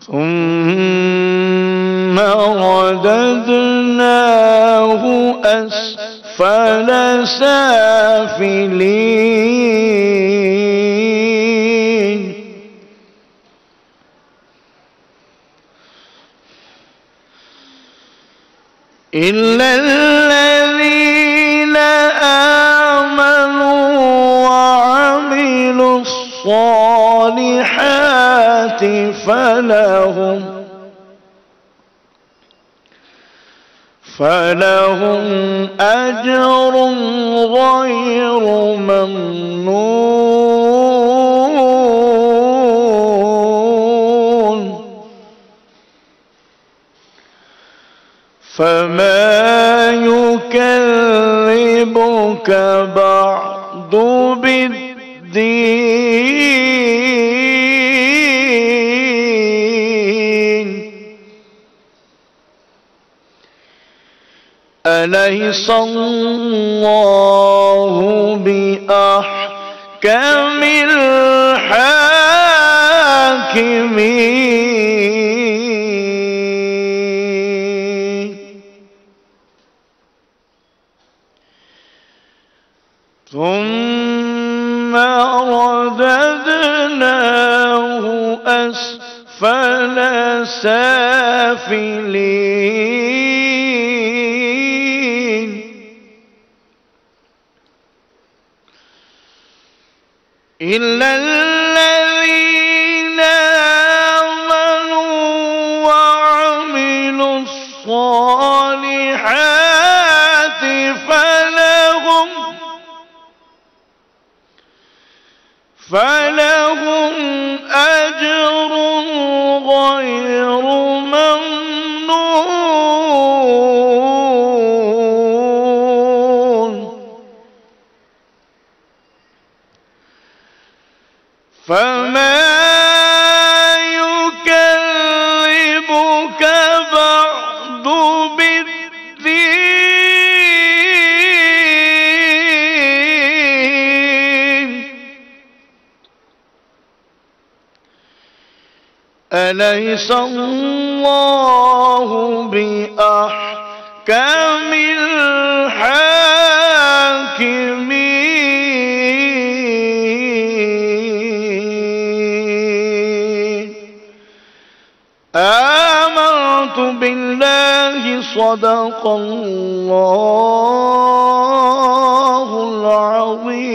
ثم رددناه أسفل سافلين إلا الذين آمنوا وعملوا الصالحات فلهم أجر غير ممنون فما يكذبك بعد بالدين أليس الله بأحكم الحاكمين ثم رددناه أسفل سافلين إلا الذين آمنوا وعملوا الصالحات فلهم أجر غير ممنون فما يكذبك بعد بالدين أليس الله بأحكم الحاكمين آمنت بالله صدق الله العظيم.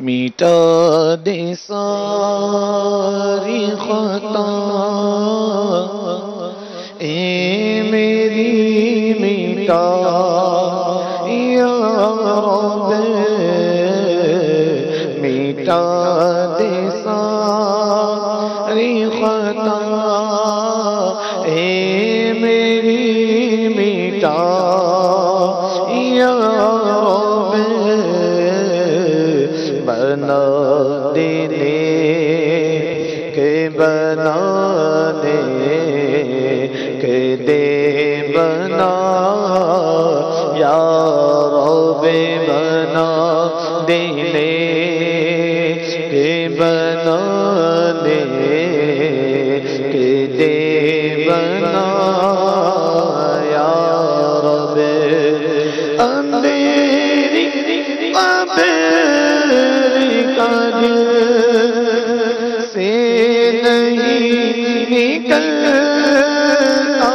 مٹا دے ساری خطا اے میری مٹا یا رب مٹا دے ساری خطا اے میری مٹا یا رب بنا دینے کے بنانے کے دے بنا یا رب بنا دینے کے بنانے کے دے بنا یا رب اندھیری قبر سے نہیں نکلتا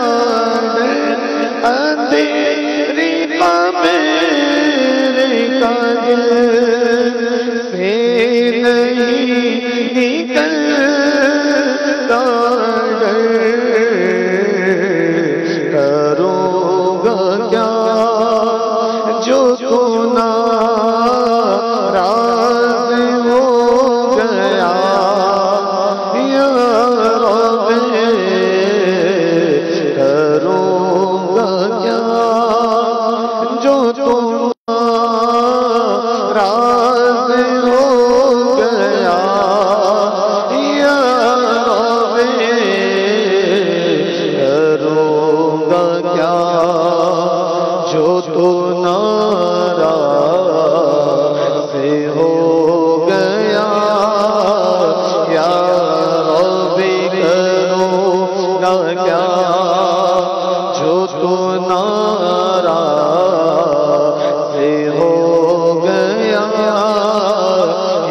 اندھیری قبر سے نہیں نکلتا کروں گا کیا جو تو ناراض ہو گیا یا رب کروں گا کیا جو تو ناراض ہو گیا یا رب کروں گا کیا جو تو ناراض ہو گیا یا رب کروں گا کیا جو تو ناراض ہو گیا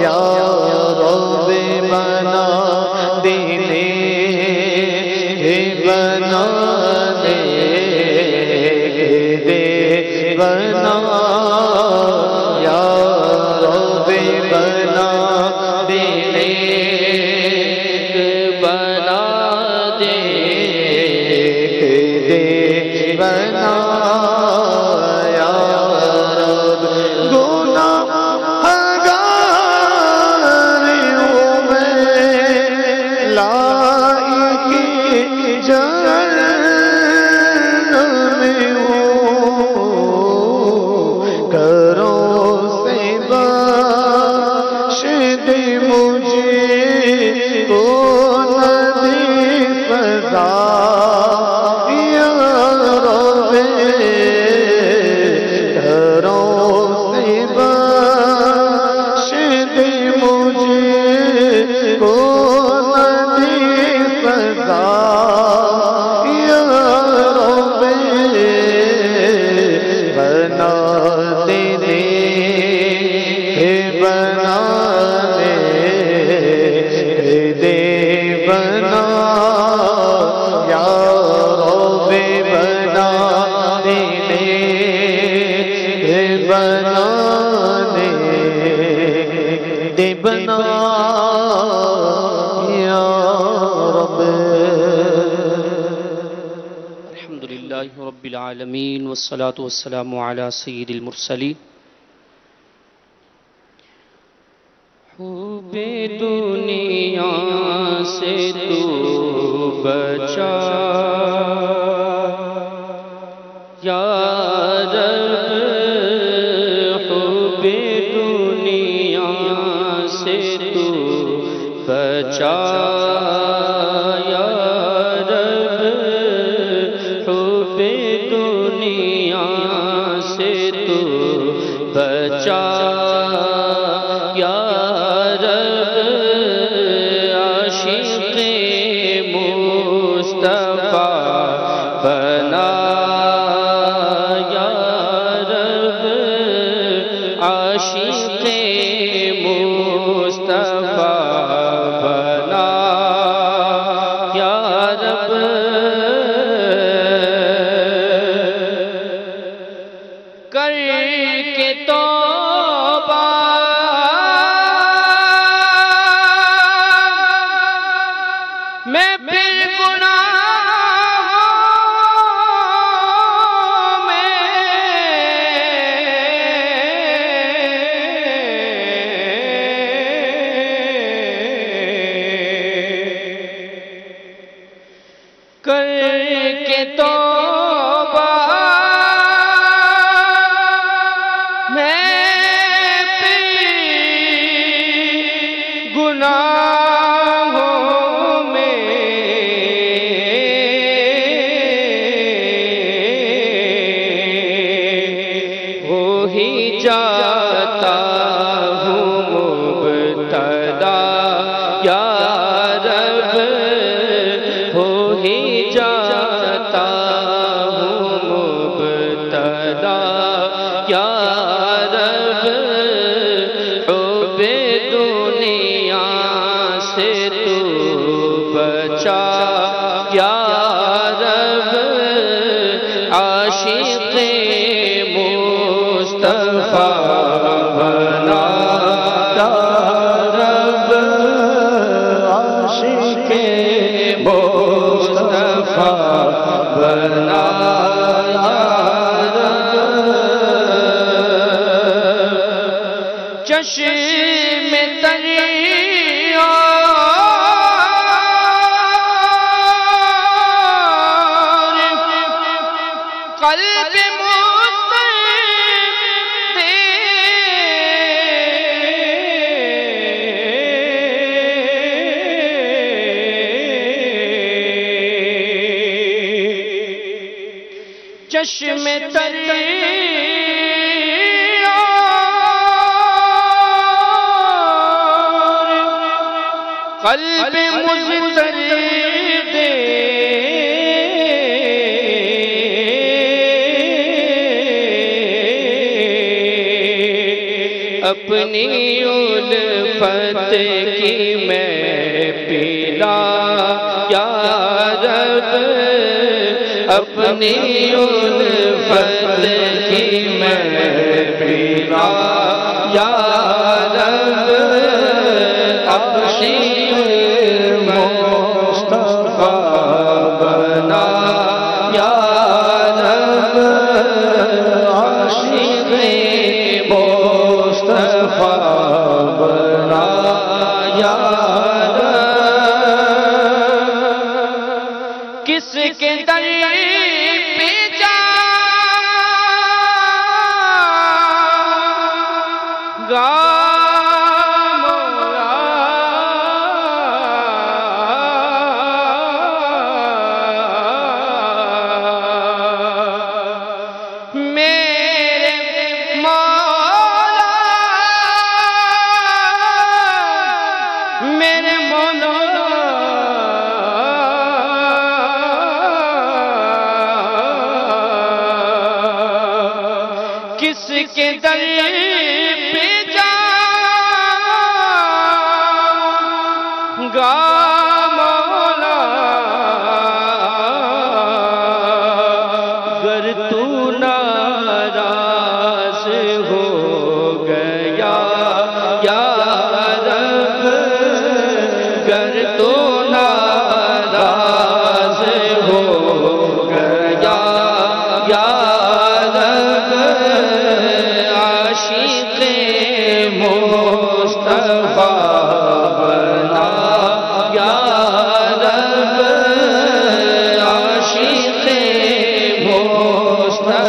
یا رب بنا دینے بنا بنا یا رب بنا دینے بنا دے بنا یا رب گناہگار ہوں میں لائق جہنم میں کرو سے بخش دے مجھے کو نہ دے سزا یا رب کرو سے بخش دے مجھے کو نہ دے سزا یا رب بنا دینے بنا دے بنا یا رب بنا دینے بنا دے بنا یا رب الحمدللہ رب العالمین والصلاة والسلام علی سید المرسلین حب دنیا سے تو بچا یا رب حب دنیا سے تو بچا یا رب حب دنیا سے تو بچا یا عاشق مصطفیٰ بنا یا رب عاشق مصطفیٰ بنا یا رب کر کے توبہ چشم دریا قلب چشم دریا قلب مضطرب اپنی الفت کی میں پیلا یا رب اپنی الفت کی میں پیلا یا رب اپنی مصطفیٰ بنا یا رب عاشق مصطفیٰ بنا یا رب کس کے در پہ جا گا کس کے در پہ جا گا مولا گر تو ناراض ہو گیا یا رب گر تو ناراض ہو گیا یا عاشق مصطفیٰ بنا یا رب عاشق مصطفیٰ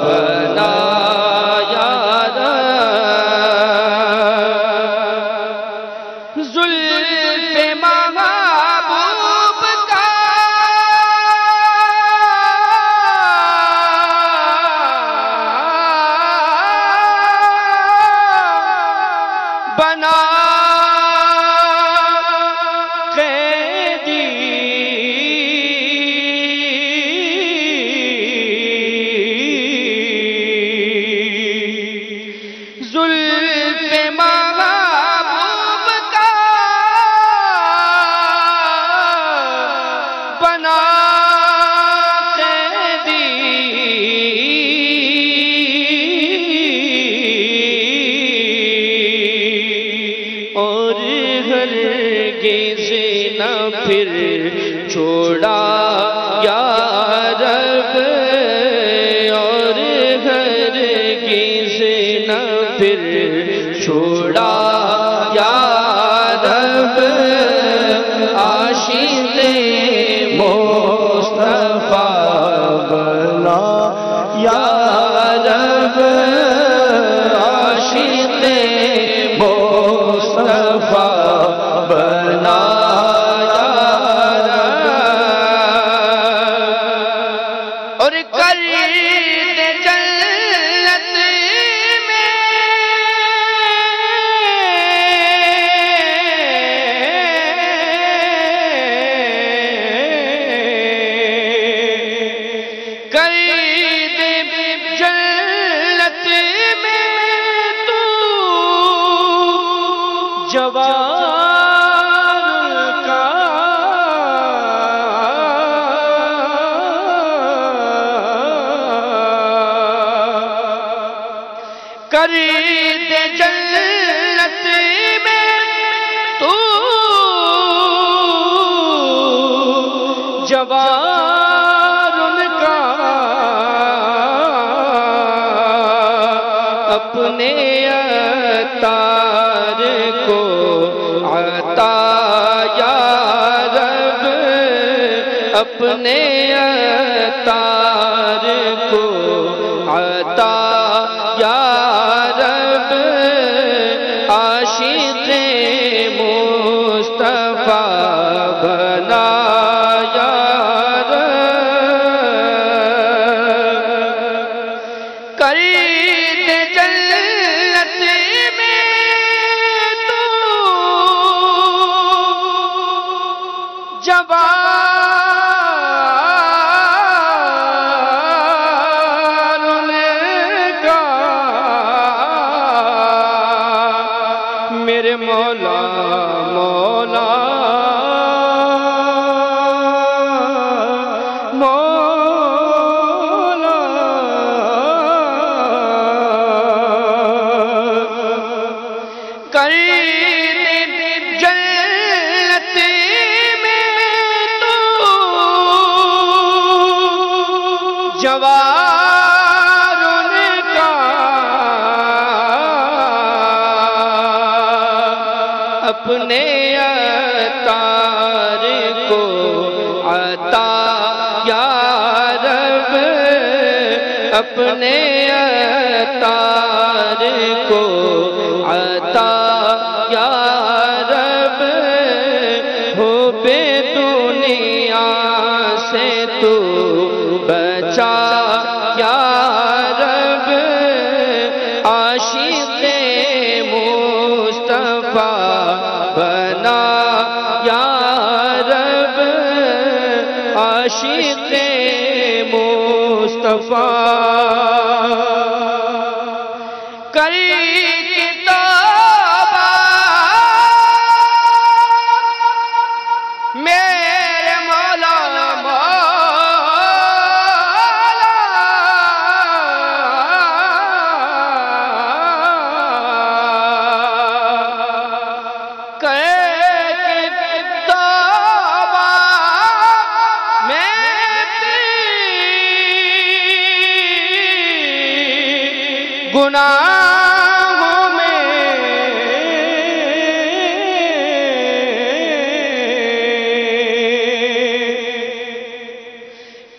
بنا یا رب زلف محبوب کا بنا قیدی زلف محبوب کا بنا اور ہرگز نہ پھر چھوڑا یا رب اور ہرگز نہ پھر چھوڑا یا رب عاشق مصطفیٰ بنا یا رب عاشق مصطفیٰ بنا یا رب اور کر دے جنت میں کر دے جنت میں تو جوار کا کر دے جنت میں تو جوار کا اپنے عطار کو عطا یا رب اپنے عطار کو عطا یا رب عاشق مصطفیٰ بنا یا رب کر دے جنت میں تو جوان کا میرے مولا مولا مولا کر دے جنت میں تو جوان کا اپنے عطار کو عطا یا رب اپنے عطار کو عطا یا رب ہو بے دنیا سے تو بچا یا رب عاشق مصطفیٰ بنا یا رب عاشق مصطفیٰ کر کے توبہ میرے مولا گناہوں میں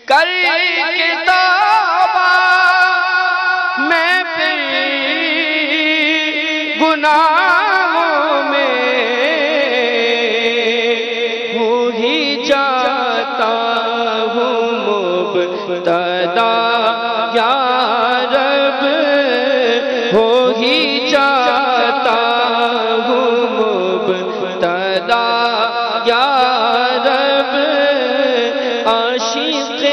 کر کے توبہ میں گناہوں میں ہو ہی جاتا ہوں مبتلا یا رب ہو ہی جاتا ہوں مبتلا یا رب عاشق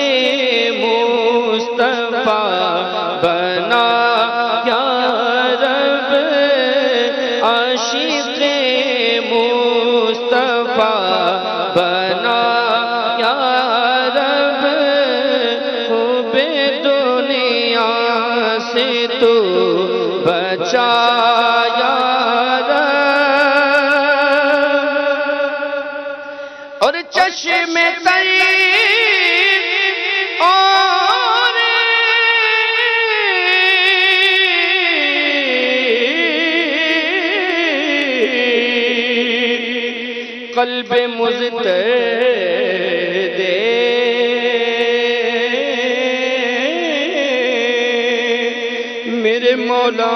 مصطفیٰ بنا یا رب عاشق مصطفیٰ بنا یا رب ہو بے دنیا سے تو بچا یا رب اور چشم تر اور قلب مضطرب میرے مولا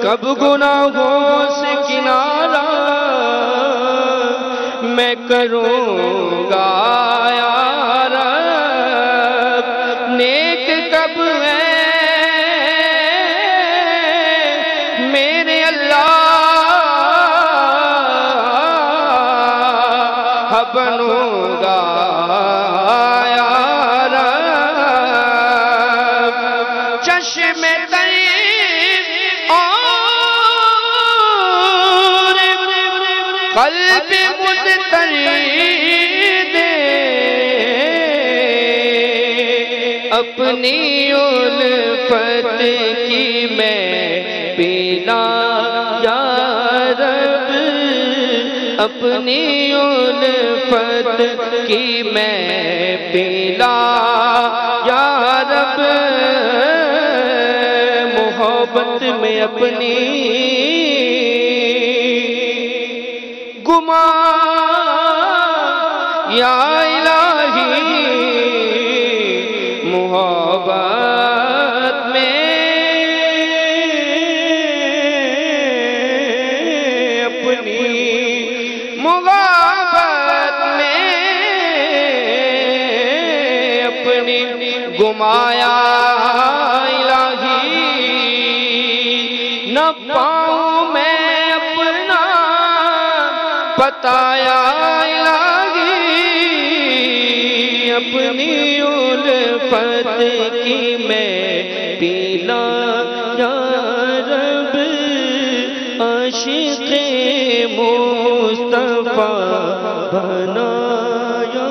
کب گناہوں سے کنارہ میں کروں گا یا رب نیک کب ہے میرے اللہ بنوں گا یا رب چشم تر اور قلب مضطرب اپنی الفت کی میں پیلا یا رب اپنی الفت کی میں پیلا یا رب محبت میں اپنی گما یا الہی محبت میں اپنی محبت میں اپنی گمایا الہی نہ پاؤں میں اپنا بتایا الہی اپنی الفت کی میں پیلا یا رب عاشق مصطفیٰ بنا یا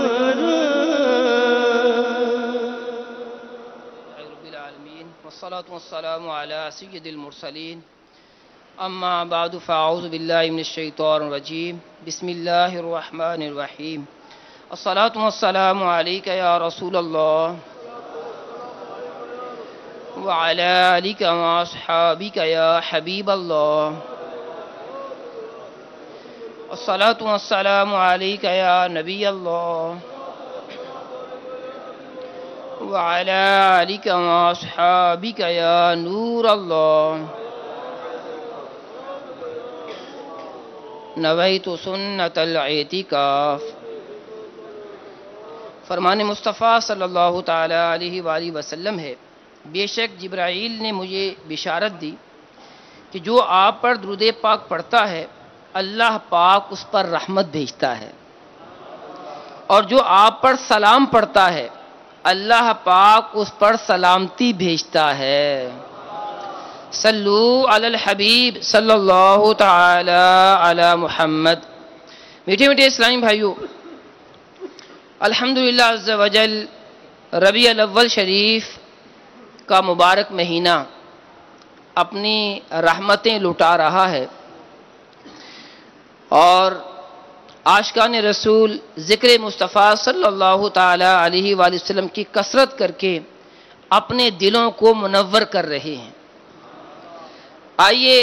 رب العالمین والصلاة والسلام على سید المرسلین اما بعد فاعوذ باللہ من الشیطان الرجیم بسم اللہ الرحمن الرحیم الصلاة والسلام علیک یا رسول اللہ وعلى آلک واصحابک یا حبیب اللہ الصلاة والسلام علیک یا نبی اللہ وعلى آلک واصحابک یا نور اللہ نویت سنت الاعتکاف فرمان مصطفیٰ صلی اللہ تعالی علیہ وآلہ وسلم ہے، بے شک جبرائیل نے مجھے بشارت دی کہ جو آپ پر درود پاک پڑھتا ہے اللہ پاک اس پر رحمت بھیجتا ہے، اور جو آپ پر سلام پڑھتا ہے اللہ پاک اس پر سلامتی بھیجتا ہے۔ صلو علی الحبیب صلی اللہ تعالی علی محمد۔ میٹھے میٹھے اسلامی بھائیو، الحمدللہ عز وجل ربیع الاول شریف کا مبارک مہینہ اپنی رحمتیں لٹا رہا ہے، اور عاشقان رسول ذکر مصطفیٰ صلی اللہ تعالی علیہ وآلہ وسلم کی کثرت کر کے اپنے دلوں کو منور کر رہے ہیں۔ آئیے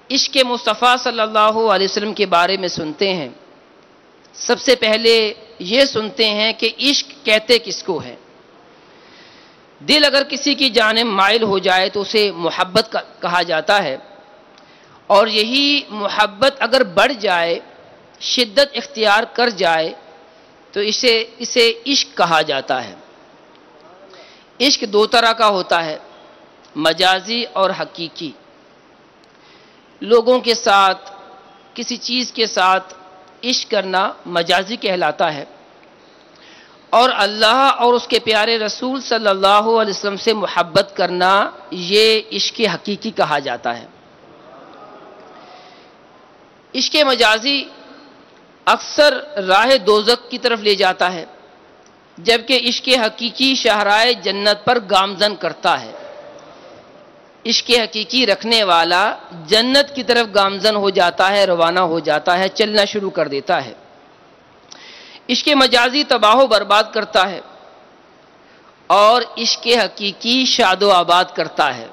عشق مصطفیٰ صلی اللہ علیہ وسلم کے بارے میں سنتے ہیں۔ سب سے پہلے یہ سنتے ہیں کہ عشق کہتے کس کو ہے۔ دل اگر کسی کی جانب مائل ہو جائے تو اسے محبت کہا جاتا ہے، اور یہی محبت اگر بڑھ جائے، شدت اختیار کر جائے تو اسے عشق کہا جاتا ہے۔ عشق دو طرح کا ہوتا ہے، مجازی اور حقیقی۔ لوگوں کے ساتھ، کسی چیز کے ساتھ عشق کرنا مجازی کہلاتا ہے، اور اللہ اور اس کے پیارے رسول صلی اللہ علیہ وسلم سے محبت کرنا یہ عشق حقیقی کہا جاتا ہے۔ عشق مجازی اکثر راہ دوزخ کی طرف لے جاتا ہے، جبکہ عشق حقیقی شاہراہ جنت پر گامزن کرتا ہے۔ عشق حقیقی رکھنے والا جنت کی طرف گامزن ہو جاتا ہے، روانہ ہو جاتا ہے، چلنا شروع کر دیتا ہے۔ عشق مجازی تباہ و برباد کرتا ہے، اور عشق حقیقی شاد و آباد کرتا ہے۔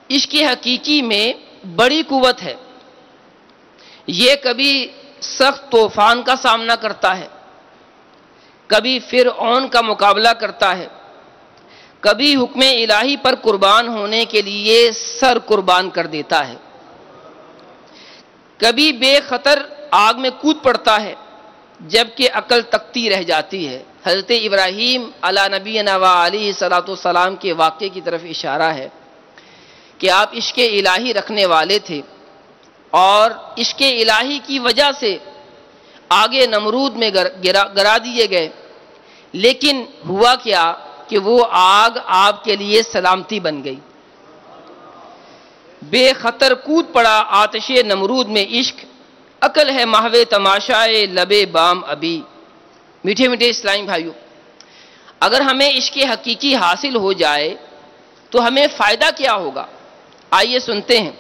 عشق حقیقی میں بڑی قوت ہے، یہ کبھی سخت طوفان کا سامنا کرتا ہے، کبھی فرعون کا مقابلہ کرتا ہے، کبھی حکم الہی پر قربان ہونے کے لیے سر قربان کر دیتا ہے، کبھی بے خطر آگ میں کود پڑتا ہے جبکہ عقل تکتی رہ جاتی ہے۔ حضرت ابراہیم علی نبینا و علیہ الصلوۃ والسلام کے واقعے کی طرف اشارہ ہے کہ آپ عشق الہی رکھنے والے تھے، اور عشق الہی کی وجہ سے آگے نمرود میں گرا دیے گئے، لیکن ہوا کیا کہ وہ آگ آپ کے لیے سلامتی بن گئی۔ بے خطر کود پڑا آتش نمرود میں عشق، عقل ہے محو تماشائے لبے بام ابھی۔ میٹھے میٹھے اسلامی بھائیو، اگر ہمیں عشق حقیقی حاصل ہو جائے تو ہمیں فائدہ کیا ہوگا؟ آئیے سنتے ہیں۔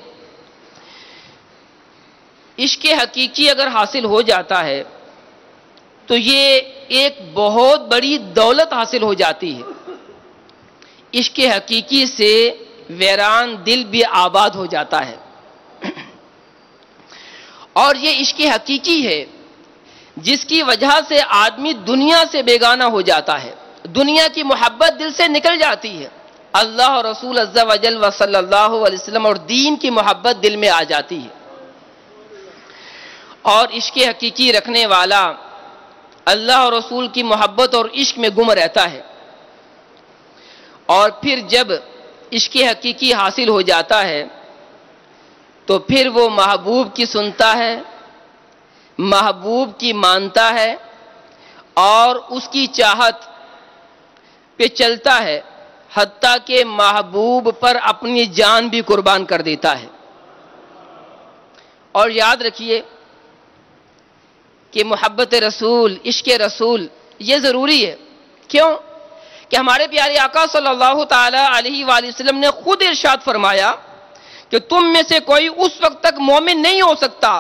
عشق حقیقی اگر حاصل ہو جاتا ہے تو یہ ایک بہت بڑی دولت حاصل ہو جاتی ہے۔ عشق حقیقی سے ویران دل بھی آباد ہو جاتا ہے، اور یہ عشق حقیقی ہے جس کی وجہ سے آدمی دنیا سے بیگانہ ہو جاتا ہے، دنیا کی محبت دل سے نکل جاتی ہے، اللہ اور رسول عز و جل و صلی اللہ علیہ وسلم اور دین کی محبت دل میں آ جاتی ہے، اور عشق حقیقی رکھنے والا اللہ اور رسول کی محبت اور عشق میں گم رہتا ہے، اور پھر جب عشق حقیقی حاصل ہو جاتا ہے تو پھر وہ محبوب کی سنتا ہے، محبوب کی مانتا ہے، اور اس کی چاہت پہ چلتا ہے، حتیٰ کہ محبوب پر اپنی جان بھی قربان کر دیتا ہے۔ اور یاد رکھیے کہ محبت رسول، عشق رسول یہ ضروری ہے۔ کیوں؟ کہ ہمارے پیارے آقا صلی اللہ تعالی علیہ وآلہ وسلم نے خود ارشاد فرمایا کہ تم میں سے کوئی اس وقت تک مومن نہیں ہو سکتا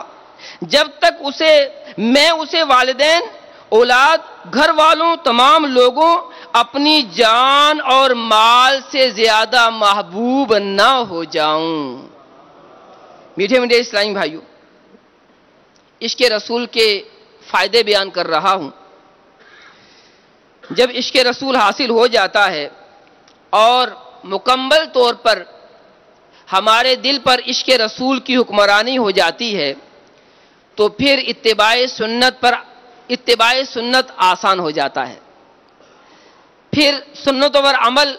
جب تک میں اسے والدین، اولاد، گھر والوں، تمام لوگوں، اپنی جان اور مال سے زیادہ محبوب نہ ہو جاؤں۔ میٹھے میٹھے اسلامی بھائیوں، عشق رسول کے فائدے بیان کر رہا ہوں۔ جب عشق رسول حاصل ہو جاتا ہے اور مکمل طور پر ہمارے دل پر عشق رسول کی حکمرانی ہو جاتی ہے تو پھر اتباع سنت آسان ہو جاتا ہے، پھر سنتوں پر عمل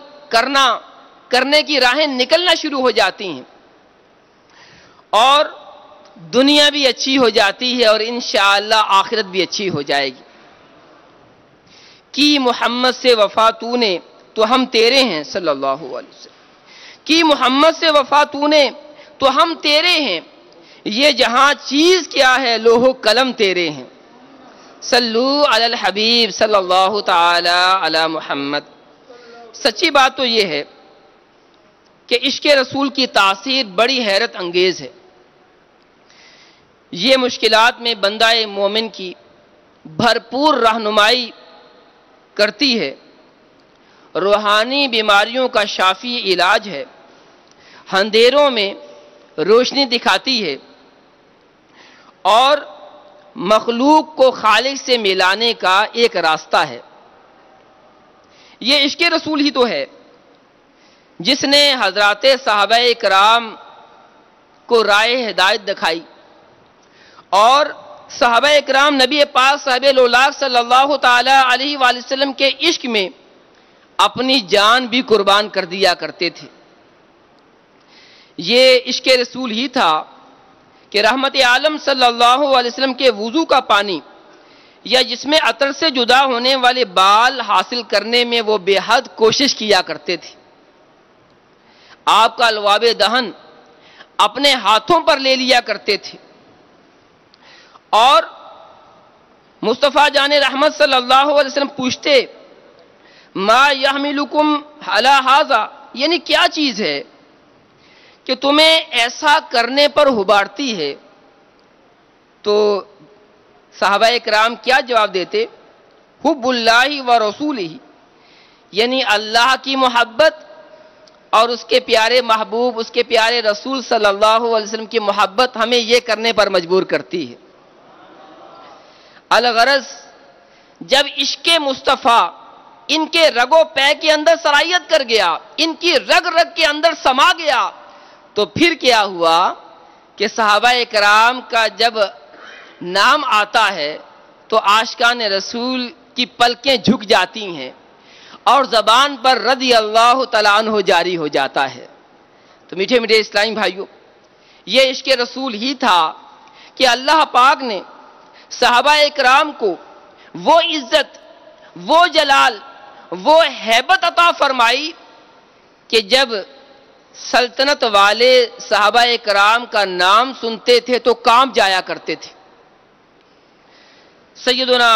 کرنے کی راہیں نکلنا شروع ہو جاتی ہیں، اور دنیا بھی اچھی ہو جاتی ہے، اور انشاءاللہ آخرت بھی اچھی ہو جائے گی۔ کی محمد سے وفا تو نے تو ہم تیرے ہیں صلی اللہ علیہ وسلم، کی محمد سے وفا تو نے تو ہم تیرے ہیں، یہ جہاں چیز کیا ہے لوح و قلم تیرے ہیں، صلو علی الحبیب صلی اللہ تعالی علی محمد۔ سچی بات تو یہ ہے کہ عشق رسول کی تاثیر بڑی حیرت انگیز ہے۔ یہ مشکلات میں بندہ مومن کی بھرپور رہنمائی کرتی ہے، روحانی بیماریوں کا شافی علاج ہے، اندھیروں میں روشنی دکھاتی ہے، اور مخلوق کو خالق سے ملانے کا ایک راستہ ہے۔ یہ عشق رسول ہی تو ہے جس نے حضرات صحابہ کرام کو راہ ہدایت دکھائی، اور صحابہ کرام نبی پاک صاحب الاولاق صلی اللہ تعالی علیہ وآلہ وسلم کے عشق میں اپنی جان بھی قربان کر دیا کرتے تھے۔ یہ عشق رسول ہی تھا کہ رحمت عالم صلی اللہ علیہ وسلم کے وضو کا پانی یا جس میں عطر سے جدا ہونے والے بال حاصل کرنے میں وہ بے حد کوشش کیا کرتے تھے۔ آپ کا لعاب دہن اپنے ہاتھوں پر لے لیا کرتے تھے، اور مصطفیٰ جان رحمت صلی اللہ علیہ وسلم پوچھتے ما یحملکم علی ھذا، یعنی کیا چیز ہے کہ تمہیں ایسا کرنے پر ابھارتی ہے؟ تو صحابہ کرام کیا جواب دیتے؟ حب اللہ و رسولہ، یعنی اللہ کی محبت اور اس کے پیارے محبوب، اس کے پیارے رسول صلی اللہ علیہ وسلم کی محبت ہمیں یہ کرنے پر مجبور کرتی ہے۔ الغرض جب عشق مصطفیٰ ان کے رگ و پے کے اندر سرایت کر گیا، ان کی رگ رگ کے اندر سما گیا، تو پھر کیا ہوا کہ صحابہ کرام کا جب نام آتا ہے تو عاشقان رسول کی پلکیں جھک جاتی ہیں، اور زبان پر رضی اللہ تعالیٰ عنہ جاری ہو جاتا ہے۔ تو میٹھے میٹھے اسلامی بھائیوں، یہ عشق رسول ہی تھا کہ اللہ پاک نے صحابہ اکرام کو وہ عزت، وہ جلال، وہ ہیبت عطا فرمائی کہ جب سلطنت والے صحابہ اکرام کا نام سنتے تھے تو کانپ جایا کرتے تھے۔ سیدنا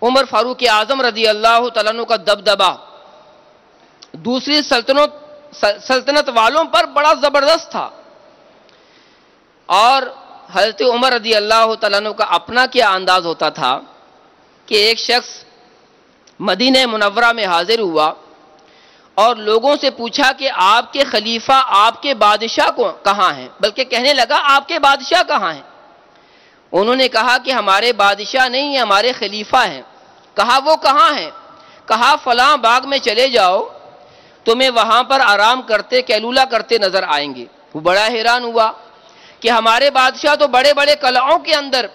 عمر فاروق اعظم رضی اللہ تعالیٰ عنہ کا دبدبا دوسری سلطنت والوں پر بڑا زبردست تھا، اور حضرت عمر رضی اللہ تعالیٰ عنہ کا اپنا کیا انداز ہوتا تھا کہ ایک شخص مدینہ منورہ میں حاضر ہوا اور لوگوں سے پوچھا کہ آپ کے خلیفہ آپ کے بادشاہ کہاں ہیں، بلکہ کہنے لگا آپ کے بادشاہ کہاں ہیں؟ انہوں نے کہا کہ ہمارے بادشاہ نہیں ہیں، ہمارے خلیفہ ہیں۔ کہا وہ کہاں ہیں؟ کہا فلاں باغ میں چلے جاؤ، تمہیں وہاں پر آرام کرتے قیلولہ کرتے نظر آئیں گے۔ وہ بڑا حیران ہوا کہ ہمارے بادشاہ تو بڑے بڑے قلعوں کے اندر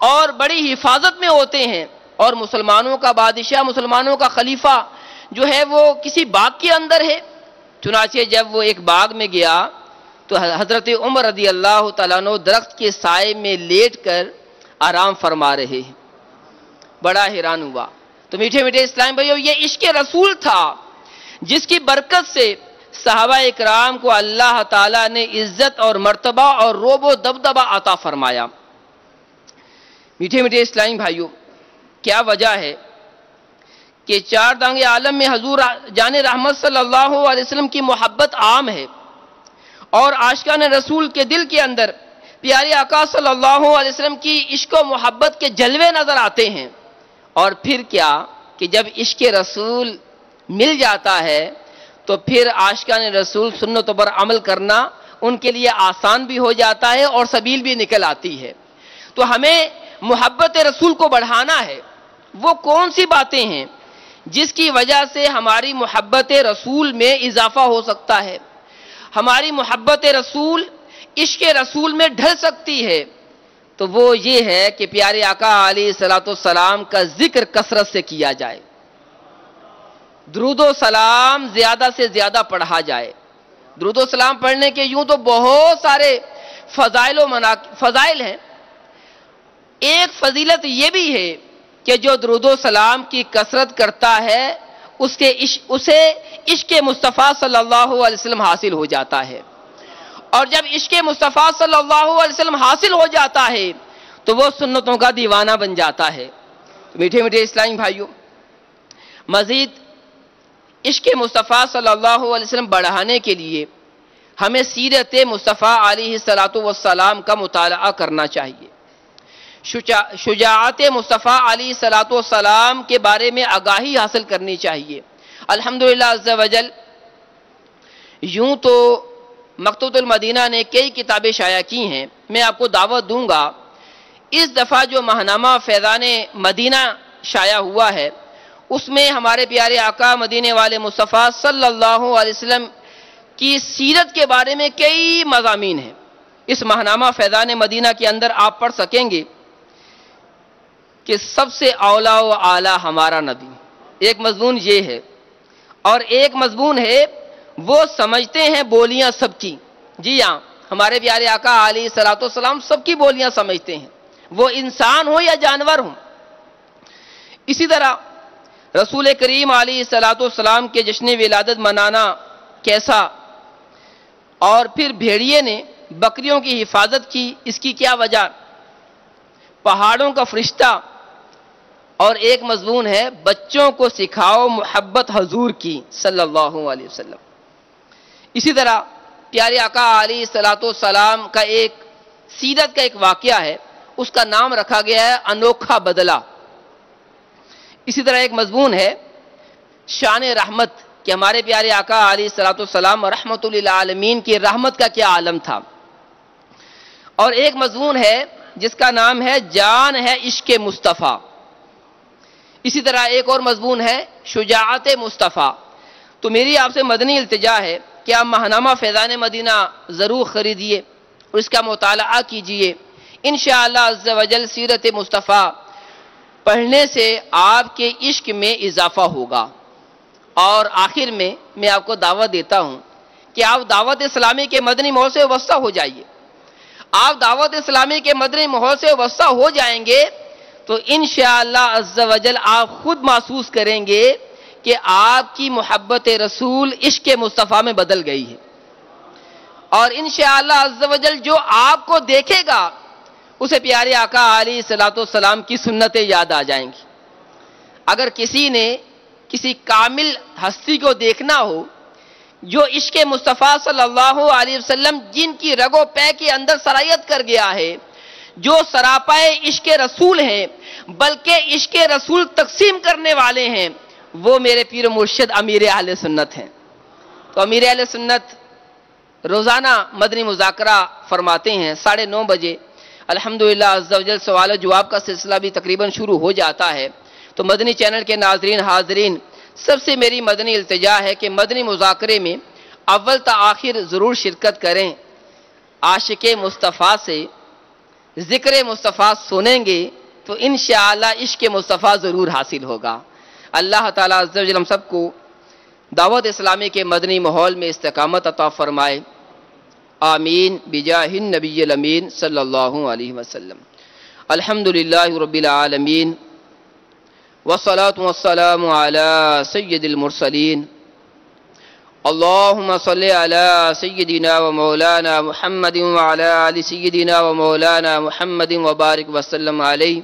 اور بڑی حفاظت میں ہوتے ہیں، اور مسلمانوں کا بادشاہ، مسلمانوں کا خلیفہ جو ہے وہ کسی باغ کے اندر ہے۔ چنانچہ جب وہ ایک باغ میں گیا تو حضرت عمر رضی اللہ تعالیٰ عنہ درخت کے سائے میں لیٹ کر آرام فرما رہے ہیں۔ بڑا حیران ہوا۔ تو میٹھے میٹھے اسلام بھائیو، یہ عشق رسول تھا جس کی برکت سے صحابہ اکرام کو اللہ تعالیٰ نے عزت اور مرتبہ اور رعب و دبدبہ عطا فرمایا۔ میٹھے میٹھے اسلامی بھائیو، کیا وجہ ہے کہ چار دانگ عالم میں حضور جان رحمت صلی اللہ علیہ وسلم کی محبت عام ہے، اور عاشقان رسول کے دل کے اندر پیارے آقا صلی اللہ علیہ وسلم کی عشق و محبت کے جلوے نظر آتے ہیں، اور پھر کیا کہ جب عشق رسول مل جاتا ہے تو پھر عاشقان رسول سنتوں پر عمل کرنا ان کے لیے آسان بھی ہو جاتا ہے اور سبیل بھی نکل آتی ہے۔ تو ہمیں محبت رسول کو بڑھانا ہے۔ وہ کون سی باتیں ہیں جس کی وجہ سے ہماری محبت رسول میں اضافہ ہو سکتا ہے، ہماری محبت رسول عشق رسول میں ڈھل سکتی ہے؟ تو وہ یہ ہے کہ پیارے آقا علیہ الصلوۃ والسلام کا ذکر کثرت سے کیا جائے، درود و سلام زیادہ سے زیادہ پڑھا جائے۔ درود و سلام پڑھنے کے یوں تو بہت سارے فضائل ہیں، ایک فضیلت یہ بھی ہے کہ جو درود و سلام کی کثرت کرتا ہے اسے عشق مصطفیٰ صلی اللہ علیہ وسلم حاصل ہو جاتا ہے، اور جب عشق مصطفیٰ صلی اللہ علیہ وسلم حاصل ہو جاتا ہے تو وہ سنتوں کا دیوانہ بن جاتا ہے۔ میٹھے میٹھے اسلامی بھائیوں، مزید عشق مصطفیٰ صلی اللہ علیہ وسلم بڑھانے کے لیے ہمیں سیرت مصطفیٰ علیہ الصلوۃ والسلام کا مطالعہ کرنا چاہیے، شجاعت مصطفیٰ علیہ الصلوۃ والسلام کے بارے میں آگاہی حاصل کرنی چاہیے۔ الحمدللہ عز وجل یوں تو مکتبۃ المدینہ نے کئی کتابیں شائع کی ہیں، میں آپ کو دعوت دوں گا اس دفعہ جو ماہنامہ فیضان مدینہ شائع ہوا ہے اس میں ہمارے پیارے آقا مدینے والے مصطفیٰ صلی اللہ علیہ وسلم کی سیرت کے بارے میں کئی مضامین ہیں۔ اس ماہنامہ فیضان مدینہ کے اندر آپ پڑھ سکیں گے کہ سب سے اولا و اعلیٰ ہمارا نبی، ایک مضمون یہ ہے، اور ایک مضمون ہے وہ سمجھتے ہیں بولیاں سب کی۔ جی ہاں، ہمارے پیارے آقا علیہ الصلوۃ والسلام سب کی بولیاں سمجھتے ہیں، وہ انسان ہو یا جانور ہوں۔ اسی طرح رسول کریم علیہ الصلوۃ والسلام کے جشن ولادت منانا کیسا، اور پھر بھیڑیے نے بکریوں کی حفاظت کی، اس کی کیا وجہ، پہاڑوں کا فرشتہ، اور ایک مضمون ہے بچوں کو سکھاؤ محبت حضور کی صلی اللہ علیہ وسلم۔ اسی طرح پیارے آقا علیہ الصلوۃ والسلام کا ایک سیرت کا ایک واقعہ ہے، اس کا نام رکھا گیا ہے انوکھا بدلہ۔ اسی طرح ایک مضمون ہے شان رحمت، کہ ہمارے پیارے آقا علیہ الصلوۃ والسلام رحمت للعالمین کی رحمت کا کیا عالم تھا، اور ایک مضمون ہے جس کا نام ہے جان ہے عشق مصطفیٰ۔ اسی طرح ایک اور مضمون ہے شجاعت مصطفیٰ۔ تو میری آپ سے مدنی التجا ہے کہ آپ ماہنامہ فیضان مدینہ ضرور خریدیے اور اس کا مطالعہ کیجیے۔ انشاءاللہ عز و جل سیرت مصطفیٰ پڑھنے سے آپ کے عشق میں اضافہ ہوگا۔ اور آخر میں میں آپ کو دعوت دیتا ہوں کہ آپ دعوت اسلامی کے مدنی ماحول سے وابستہ ہو جائیے۔ آپ دعوت اسلامی کے مدنی ماحول سے وابستہ ہو جائیں گے تو انشاءاللہ عز و جل آپ خود محسوس کریں گے کہ آپ کی محبت رسول عشق مصطفیٰ میں بدل گئی ہے، اور انشاءاللہ عز و جل جو آپ کو دیکھے گا اسے پیارے آقا علیہ الصلوۃ والسلام کی سنتیں یاد آ جائیں گی۔ اگر کسی نے کسی کامل ہستی کو دیکھنا ہو جو عشق مصطفیٰ صلی اللہ علیہ وسلم جن کی رگ و پے کے اندر سرایت کر گیا ہے، جو سراپائے عشق رسول ہیں بلکہ عشق رسول تقسیم کرنے والے ہیں، وہ میرے پیر و مرشد امیر اہل سنت ہیں۔ تو امیر اہل سنت روزانہ مدنی مذاکرہ فرماتے ہیں 9:30 بجے۔ الحمدللہ عز و جل سوال و جواب کا سلسلہ بھی تقریباً شروع ہو جاتا ہے۔ تو مدنی چینل کے ناظرین حاضرین، سب سے میری مدنی التجا ہے کہ مدنی مذاکرے میں اول تا آخر ضرور شرکت کریں۔ عاشق مصطفیٰ سے ذکر مصطفیٰ سنیں گے تو انشاءاللہ عشق مصطفیٰ ضرور حاصل ہوگا۔ اللہ تعالیٰ عز و جل ہم سب کو دعوت اسلامی کے مدنی ماحول میں استقامت عطا فرمائے، آمین بجاہ النبی الامین صلی اللہ علیہ وسلم۔ الحمدللہ رب العالمین والصلاة والسلام علی سید المرسلین، اللہم صلی علی سیدنا و مولانا محمد وعلی آل سیدنا و مولانا محمد وبارک وسلم علیہ۔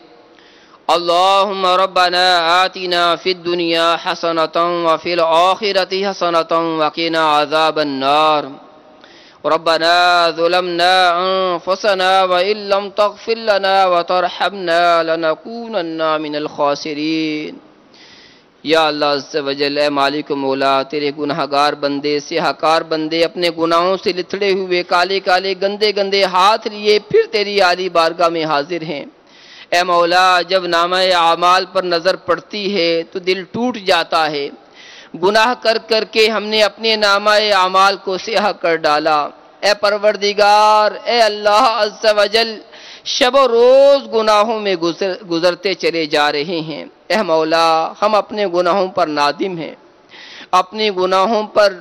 اللہم ربنا آتنا فی الدنیا حسنة وفی الآخرة حسنة وقنا عذاب النار۔ ربنا ظلمنا انفسنا وإن لم تغفر لنا وترحمنا لنكونن من الخاسرین۔ یا اللہ عز و جل، اے مالک و مولا، تیرے گناہگار بندے، سیاہکار بندے اپنے گناہوں سے لتھڑے ہوئے کالے کالے گندے گندے ہاتھ لیے پھر تیری عالی بارگاہ میں حاضر ہیں۔ اے مولا، جب نامہ اعمال پر نظر پڑتی ہے تو دل ٹوٹ جاتا ہے۔ گناہ کر کر کے ہم نے اپنے نامہ اعمال کو سیاہ کر ڈالا۔ اے پروردگار، اے اللہ عز و جل، شب و روز گناہوں میں گزرتے چلے جا رہے ہیں۔ اے مولا، ہم اپنے گناہوں پر نادم ہیں، اپنے گناہوں پر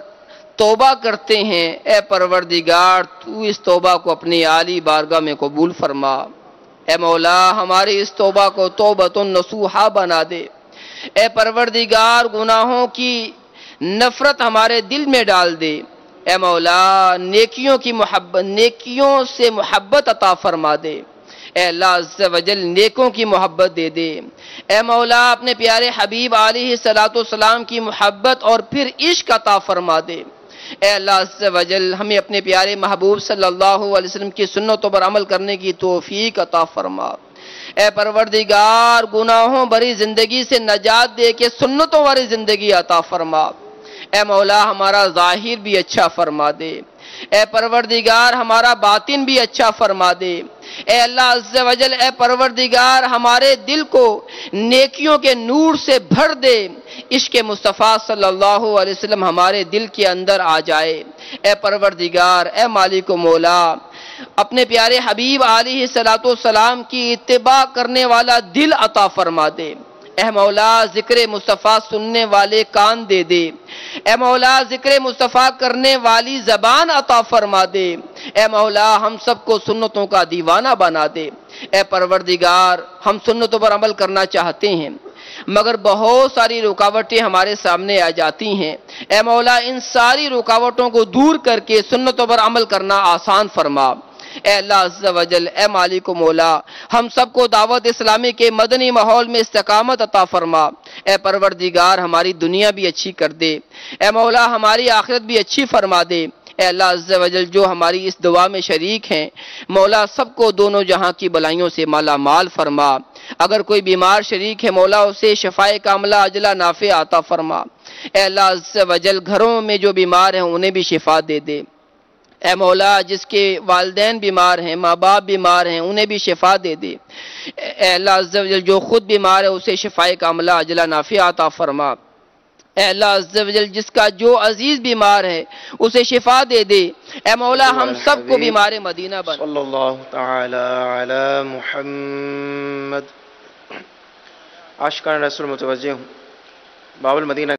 توبہ کرتے ہیں۔ اے پروردگار، تو اس توبہ کو اپنی عالی بارگاہ میں قبول فرما۔ اے مولا، ہماری اس توبہ کو توبۃ نصوحہ بنا دے۔ اے پروردگار، گناہوں کی نفرت ہمارے دل میں ڈال دے۔ اے مولا، نیکیوں سے محبت عطا فرما دے۔ اے اللہ عز و جل، نیکوں کی محبت دے دے۔ اے مولا، اپنے پیارے حبیب علیہ السلام کی محبت اور پھر عشق عطا فرما دے۔ اے اللہ عز و جل، ہمیں اپنے پیارے محبوب صلی اللہ علیہ وسلم کی سنتوں پر عمل کرنے کی توفیق عطا فرما۔ اے پروردگار، گناہوں بھری زندگی سے نجات دے کے سنتوں والی زندگی عطا فرما۔ اے مولا، ہمارا ظاہر بھی اچھا فرما دے۔ اے پروردگار، ہمارا باطن بھی اچھا فرما دے۔ اے اللہ عز و جل، اے پروردگار، ہمارے دل کو نیکیوں کے نور سے بھر دے۔ عشق مصطفیٰ صلی اللہ علیہ وسلم ہمارے دل کے اندر آ جائے۔ اے پروردگار، اے مالک و مولا، اپنے پیارے حبیب علیہ السلام کی اتباع کرنے والا دل عطا فرما دے۔ اے مولا، ذکر مصطفیٰ سننے والے کان دے دے۔ اے مولا، ذکر مصطفیٰ کرنے والی زبان عطا فرما دے۔ اے مولا، ہم سب کو سنتوں کا دیوانہ بنا دے۔ اے پروردگار، ہم سنتوں پر عمل کرنا چاہتے ہیں مگر بہت ساری رکاوٹیں ہمارے سامنے آ جاتی ہیں۔ اے مولا، ان ساری رکاوٹوں کو دور کر کے سنتوں پر عمل کرنا آسان فرما۔ اے اللہ عز و جل، اے مالک و مولا، ہم سب کو دعوت اسلامی کے مدنی ماحول میں استقامت عطا فرما۔ اے پروردگار، ہماری دنیا بھی اچھی کر دے۔ اے مولا، ہماری آخرت بھی اچھی فرما دے۔ اے اللہ عز و جل، جو ہماری اس دعا میں شریک ہیں، مولا سب کو دونوں جہاں کی بلائیوں سے مالا مال فرما۔ اگر کوئی بیمار شریک ہے، مولا اسے شفائے کاملہ عاجلہ نافع عطا فرما۔ اے اللہ عز و جل، گھروں میں جو بیمار ہیں انہیں بھی شفا دے دے۔ اے مولا، جس کے والدین بیمار ہیں، ماں باپ بیمار ہیں، انہیں بھی شفا دے دے۔ اے اللہ عز و جل، جو خود بیمار ہے اسے شفائے کاملہ عاجلہ نافع عطا فرما۔ اے اللہ عز و جل، جس کا جو عزیز بیمار ہے اسے شفا دے دے۔ اے مولا، ہم سب کو بیمار مدینہ بنا۔ صلی اللہ تعالی علی محمد۔ عاشقان رسول متوجہ ہوں، باب المدینہ